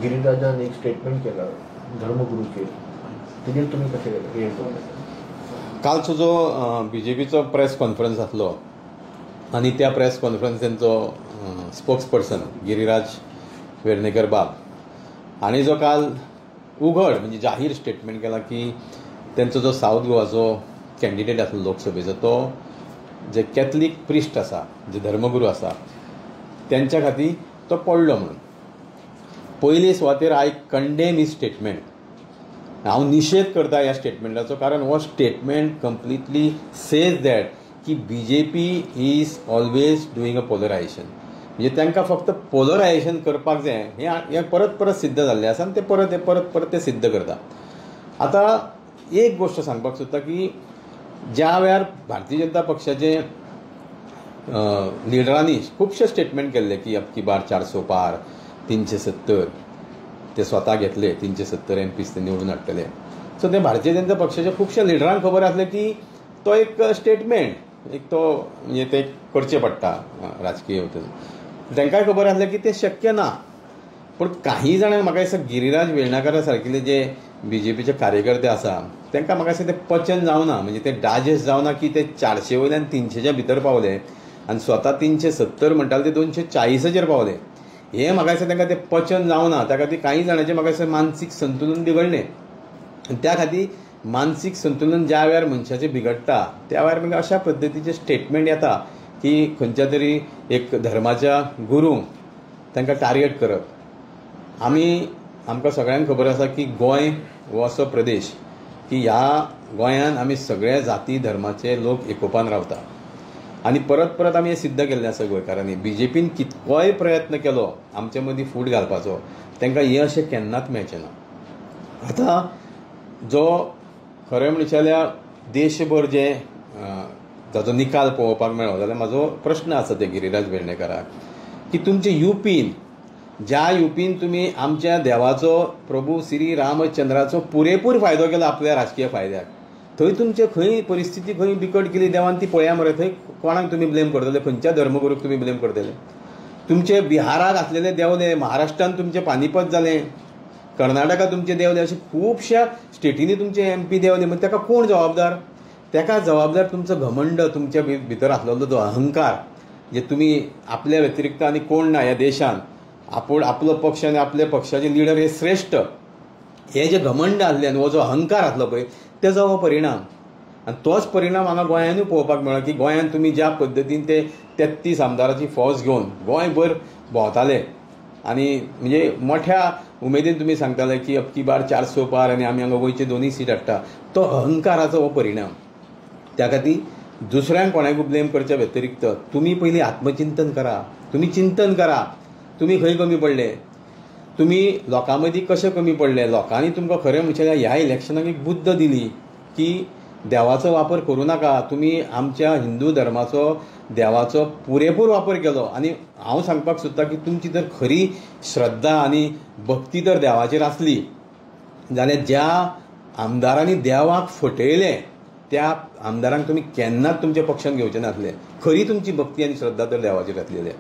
गिरीराजान एक स्टेटमेंट केला धर्मगुरूचेर, तेजेर तुमी कशें रिएक्ट करता? कालचो जो BJPचो प्रेस कॉन्फरन्स जातलो आनी त्या प्रेस कॉन्फरन्सेंचो स्पोक्स पर्सन गिरीराज वेर्णेकर बाब हांणी जो काल उघड म्हणजे जाहीर स्टेटमेंट केला की तेंचो जो साऊथ गोवाचो कॅन्डिडेट आसलो लोकसभेचो तो जे कॅथलीक प्रिस्ट आसा, जे धर्मगुरू आसा, त्यांच्या खातीर तो पडलो म्हणून. पयले सुवातेर आय कंडेम ही स्टेटमेंट. हांव निशेध करता ह्या स्टेटमेंटाचो, कारण हो स्टेटमेंट कंप्लिटली सेज दॅट की BJP is always doing a polarisation. म्हणजे तांकां फक्त पोलरायझेशन करपाक जाय हें परत परत सिद्ध जाल्लें आसा आनी ते परत ते सिद्ध करता. आतां एक गोश्ट सांगपाक सोदता की ज्या वेळार भारतीय जनता पक्षाचे लिडरांनी खुबशे स्टेटमेंट केल्ले की अब की बार 400 पार, 370 ते स्वता घेतले, 370 MPs ते निवडून हाडटले. सो ते भारतीय जनता पक्षाच्या खुबशा लिडरांक खबर आसलें की तो एक स्टेटमेंट तो म्हणजे ते करचें पडटा राजकीय वतीन. तांकांय खबर आसलें की ते शक्य ना. पूण काही जाणांक म्हाका दिसता गिरीराज वेर्णेकारा सारकिले जे BJPचे कार्यकर्ते आसा तांकां म्हाका दिसता ते पचन जावना, म्हणजे ते डायजेस्ट जावना की ते 400 वयल्यान 300च्या भितर पावले आनी स्वता 370 म्हणटाले ते 240चेर पावले. हें म्हाका दिसता तांकां ते पचन जावना. त्या खातीर काही जाणांचें म्हाका दिसता मानसीक संतुलन बिगडलें. आनी त्या खातीर मानसीक संतुलन ज्या वेळार मनशाचें बिगडटा त्या वेळार मागीर अशा पद्दतीचे स्टेटमेंट येता की खंयच्या तरी एक धर्माच्या गुरूंक तांकां टार्गेट करप. आमकां सगळ्यांक खबर आसा की गोंय हो असो प्रदेश की ह्या गोंयांत आमी सगळे जाती धर्माचे लोक एकोपान रावता आनी परत आमी हें सिद्ध केल्लें आसा गोंयकारांनी. BJPन कितकोय प्रयत्न केलो आमचे मदीं फूट घालपाचो, तांकां हें अशें केन्नाच मेळचें ना. आतां जो खरें म्हणचे जाल्यार देशभर जे ताचो निकाल पळोवपाक मेळ्ळो जाल्यार म्हाजो प्रश्न आसा ते गिरीराज वेर्णेकाराक की तुमचे UPन ज्या UPन तुमी आमच्या देवाचो प्रभू श्री रामचंद्राचो पुरेपूर फायदो केलो आपल्या राजकीय फायद्याक, थंय तुमचे खंय परिस्थिती खंय बिकट केली देवान ती पळया मरे. थंय कोणाक तुमी ब्लेम करतले? खंयच्या धर्मगुरूक तुमी ब्लेम करतले? तुमचे बिहाराक आसलेले देंवले, महाराष्ट्रान तुमचे पानिपत जालें, कर्नाटका तुमचे देंवले, अशे खुबश्या स्टेटींनी तुमचे MP देंवले. मग ताका कोण जबाबदार? ताका जबाबदार तुमचो घमंड, तुमच्या भितर आसलेलो जो अहंकार, जे तुमी आपल्या व्यतिरिक्त आनी कोण ना ह्या देशान, आपलो पक्ष आनी आपल्या पक्षाचे लिडर हे श्रेष्ठ, हे जे घमंड आसले आनी हो जो अहंकार आसलो पळय तेजो हो परिणाम. आनी तोच परिणाम हांगा गोंयानूय पळोवपाक मेळ्ळो की गोंयांत तुमी ज्या पद्दतीन ते 33 आमदाराची फौज घेवन गोंयभर भोंवताले आनी म्हणजे मोठ्या उमेदीन तुमी सांगताले की अब की बार 400 पार आनी आमी हांगा गोंयचे 2 सीट हाडटा, तो अहंकाराचो हो परिणाम. त्या खातीर दुसऱ्यांक कोणाकूय ब्लेम करच्या व्यतिरिक्त तुमी पयलीं आत्मचिंतन करा. तुमी चिंतन करा तुमी खंय कमी पडले, तुमी लोकां मदीं कशे कमी पडले. लोकांनी तुमकां खरें म्हणचे ह्या इलेक्शनाक एक बुद्द दिली की देवाचो वापर करूं नाका. तुमी आमच्या हिंदू धर्माचो देवाचो पुरेपूर वापर केलो आनी हांव सांगपाक सोदतां की तुमची जर खरी श्रद्धा आनी भक्ती जर देवाचेर आसली जाल्यार ज्या आमदारांनी देवाक फटयलें त्या आमदारांक तुमी केन्नाच तुमच्या पक्षान घेवचे नासले. खरी तुमची भक्ती आनी श्रद्धा तर देवाचेर आसलेली.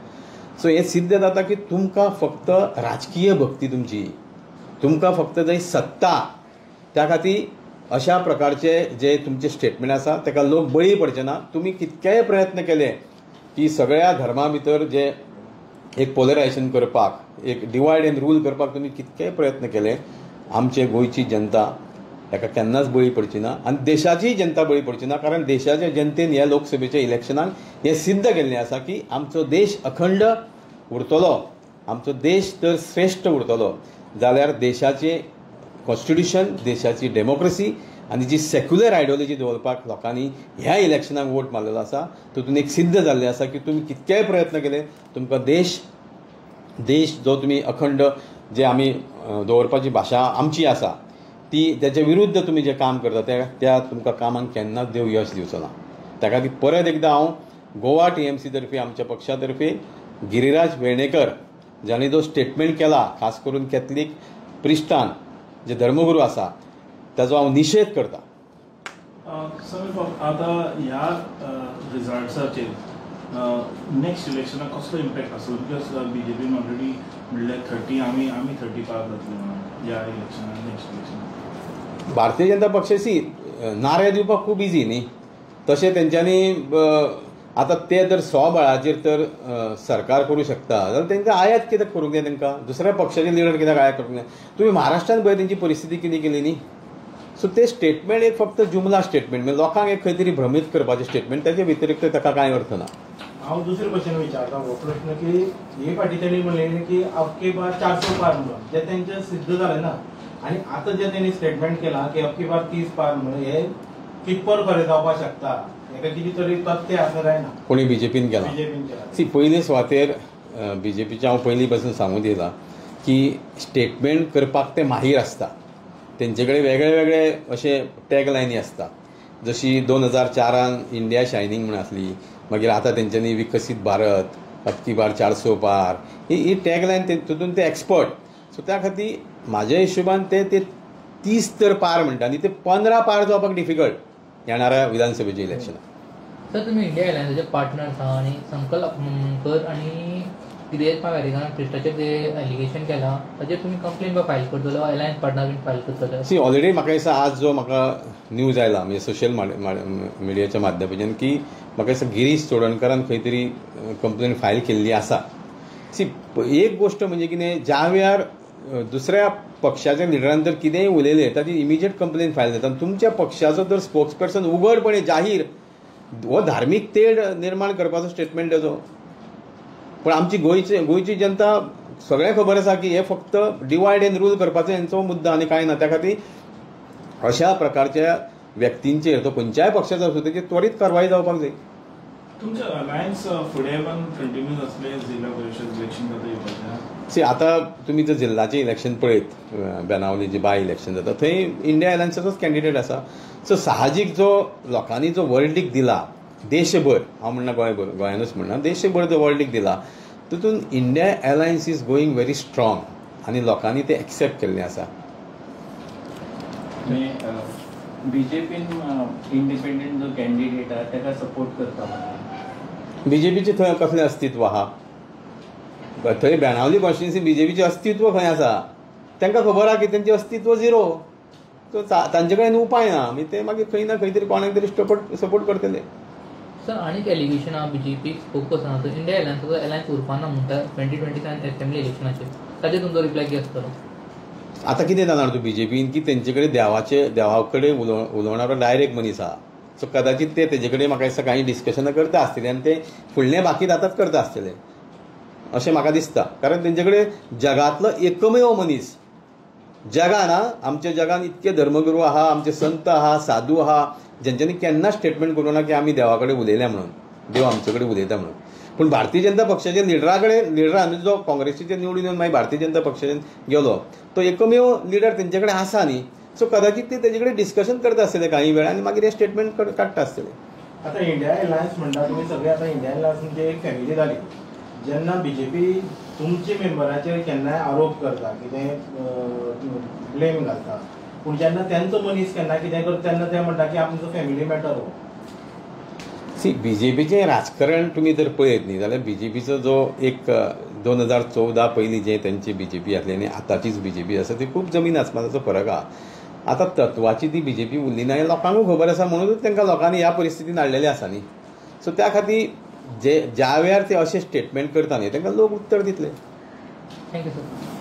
सो हें सिद्ध जाता की तुमकां फक्त राजकीय भक्ती तुमकां फक्त जाय सत्ता. त्या खातीर अशा प्रकारचे जे तुमचे स्टेटमेंट आसा ताका लोक बळी पडचे ना. तुमी कितकेय प्रयत्न केले की सगळ्या धर्मा भितर जे एक पोलरायझेशन करपाक, एक डिवायड एंड रूल करपाक तुमी कितकेय प्रयत्न केले, आमचे गोंयची जनता ताका केन्नाच बळी पडची ना आनी देशाची जनता बळी पडची ना. कारण देशाच्या जनतेन ह्या लोकसभेच्या इलेक्शनाक हें सिद्ध केल्लें आसा की आमचो देश अखंड उरतलो, आमचो देश तर श्रेष्ठ उरतलो जाल्यार देशाचे कॉन्स्टिट्यूशन, देशाची डेमोक्रेसी आनी जी सेक्युलर आयडियोलॉजी दवरपाक लोकांनी ह्या इलेक्शनाक वोट मारलेलो आसा तातूंत एक सिद्ध जाल्लें आसा की तुमी कितकेय प्रयत्न केले तुमकां देश जो तुमी अखंड जे आमी दवरपाची भाशा आमची आसा ती त्याच्या विरुद्ध तुमी जे काम करता त्या तुमकां कामांक केन्नाच देव यश दिवचो ना. त्या खातीर परत एकदां हांव गोवा TMC तर्फे आमच्या पक्षा तर्फे गिरीराज वेर्णेकर जाणी जो स्टेटमेंट केला खास करून कॅथलीक प्रिस्टान जे धर्मगुरू आसा ताचो हांव निशेध करता. आतां ह्या रिजल्ट्साचेर नेक्स्ट इलेक्शनाक कसलो इम्पॅक्ट आसलो? बिकॉज BJPन ऑलरेडी म्हणल्यार 30 आमी 30 पार जातले म्हणून ह्या इलेक्शनान नेक्स्ट इलेक्शन. भारतीय जनता पक्षाची नारे दिवपाक खूब इजी न्ही. तशें तेंच्यांनी आतां ते जर स्वबळाचेर तर सरकार करूं शकता जाल्यार तेंकां आयात कित्याक करूंक जाय. तेंकां दुसऱ्या पक्षाचे लिडर कित्याक आयात करूंक जाय. तुमी महाराष्ट्रांत पळय तेंची परिस्थिती कितें केली न्ही. सो ते स्टेटमेंट एक फक्त जुमला स्टेटमेंट म्हणजे लोकांक एक खंय तरी भ्रमीत करपाचें स्टेटमेंट. ताचे व्यतिरिक्त ताका कांय अर्थ ना. हांव दुसरे क्वेश्चन विचारता हो प्रश्न की हे फाटी तेणी म्हणलें की अबकी बार 400 पार म्हणून ते तेंचें सिद्ध जालें ना. आनी आतां जे तेणी स्टेटमेंट केलां की अबकी बार 30 पार म्हणून हे कितपर खरें जावपाक शकता. हेका कितें तरी तथ्य आसना काय ना. कोणी बीजेपीन केला. सी पयले सुवातेर बीजेपीचे हांव पयलीं पासून सांगून दिलां की स्टेटमेंट करपाक ते माहीर आसता. तेंचे कडेन वेगळे वेगळे अशे टॅग लायनी आसता. जशी 2004 इंडिया शायनींग म्हणून आसली. मागीर आतां तेंच्यांनी विकसीत भारत, अबकी बार 400 पार ही टॅग लायन तितून ते एक्सपर्ट. सो त्या खातीर म्हाज्या हिशोबान ते 30 तर पार म्हणटा आनी ते 15 पार जावपाक डिफिकल्ट येणाऱ्या विधानसभेच्या इलेक्शनाक. सर तुम्ही इंडिया अलायन्साचे पार्टनर्स आहात आणि संकल्प कर आणि कितें वेरिगान क्रिस्टाचेर जे एलिगेशन केलां ताचेर तुमी कंप्लेन फायल करतलो अलायन्स पार्टनर फायल करतलो. सी ऑलरेडी म्हाका दिसता आज जो म्हाका न्यूज आयला म्हणजे सोशल मिडियाच्या माध्यमांतल्यान की म्हाका दिसता गिरीश चोडणकरान खंय तरी कंप्लेन फायल केल्ली आसा. सी एक गोश्ट म्हणजे कितें ज्या वेळार दुसऱ्या पक्षाच्या लिडरान जर कितेंय उलयलें ताची इमिजिएट कंप्लेन फायल जाता. तुमच्या पक्षाचो जर स्पोक्स पर्सन उघडपणे जाहीर हो धार्मीक तेड निर्माण करपाचो स्टेटमेंट ताचो. पण आमची गोंयची जनता सगळें खबर आसा की हे फक्त डिवायड एंड रूल करपाचो हेंचो मुद्दा आनी कांय ना. त्या खातीर अशा प्रकारच्या व्यक्तींचेर तो खंयच्याय पक्षाचो आसूं तेचेर त्वरीत कारवाई जावपाक जाय. तुमचे अलायन्स फुडें पण कंटिन्यू आसले जिल्हा परिशद इलेक्शन जाता येवपाचें. सी आतां तुमी जर जिल्ल्याचें इलेक्शन पळयत बेनावली जे बाय इलेक्शन जाता थंय इंडिया अलायन्साचोच कॅन्डिडेट आसा. सो साहजीक जो लोकांनी जो वर्ल्डीक दिला देशभर, हांव म्हणना गोंयानूच म्हणना देशभर जो वर्ल्डीक दिला तितून India alliance is going very strong आनी लोकांनी ते एक्सेप्ट केल्लें आसा. बीजेपीन इंडिपेंडंट जो कॅन्डिडेट आहा ताका सपोर्ट करता. बीजेपीचें थंय कसलें अस्तित्व आहा. थंय बेनावली कॉन्स्टिट्युन्सी बीजेपीचें अस्तित्व खंय आसा तांकां खबर आहा की तेंचें अस्तित्व झिरो. सो तांचे कडेन उपाय ना. ते मागीर खंय ना खंय तरी कोणाक तरी सपोर्ट करतले. सर आनीक एलिगेशन आहा बीजेपीक फोकस आहा इंडिया अलायन्साचो अलायन्स उरपाना म्हणटा 2027 असेंब्ली इलेक्शनाचेर. ताचेर तुमचो रिप्लाय कितें आसतलो. आतां कितें जाणार तूं बीजेपीन की तेंचे कडेन देवा कडेन उलोवणारो डायरेक्ट मनीस आहा. सो कदाचित ते तेजे कडेन म्हाका दिसता काही डिस्कशनां करता आसतलीं आनी ते फुडलें बाकी आतांच करता आसतले अशें म्हाका दिसता. कारण तेंचे कडेन जगांतलो एकमेव मनीस जगान आमच्या जगान इतके धर्मगुरू आहा, आमचे संत आहा, साधू आहा जेंच्यांनी केन्ना स्टेटमेंट करूं ना की आमी देवा कडेन उलयल्या म्हणून, देव आमचे कडेन उलयता म्हणून. पूण भारतीय जनता पक्षाच्या लिडरान जो काँग्रेसीचे निवडून येवन मागीर भारतीय जनता पक्षान गेलो तो एकमेव लिडर तेंचे कडेन आसा न्ही. सो कदाचित ते तेजे कडेन डिस्कशन करता आसतले काही वेळ आनी मागीर हे स्टेटमेंट काडटा आसतले. आतां इंडिया अलायन्स म्हणटा तुमी सगळे आतां इंडिया अलायन्स म्हणजे एक फॅमिली जाली. जेन्ना बीजेपी तुमच्या मेंबराचेर केन्नाय आरोप करता कितें ब्लेम घालता पूण जेन्ना तेंचो मनीस केन्ना कितें करता तेन्ना ते म्हणटा की आमचो फॅमिली मॅटर हो. सी बीजेपीचें राजकारण तुमी जर पळयत न्ही जाल्यार बीजेपीचो जो एक 2014 पयलीं जे तेंची बीजेपी आसली आनी आतांचीच बीजेपी आसा ती खूब जमीन आसमानाचो फरक आहा. आतां तत्वाची ती बीजेपी उरली ना हें लोकांकूय खबर आसा म्हणूनच तांकां लोकांनी ह्या परिस्थितीन हाडलेले आसा न्ही. सो त्या खातीर ज्या वेळार ते अशें स्टेटमेंट करता न्ही तांकां लोक उत्तर दितले. Thank you sir.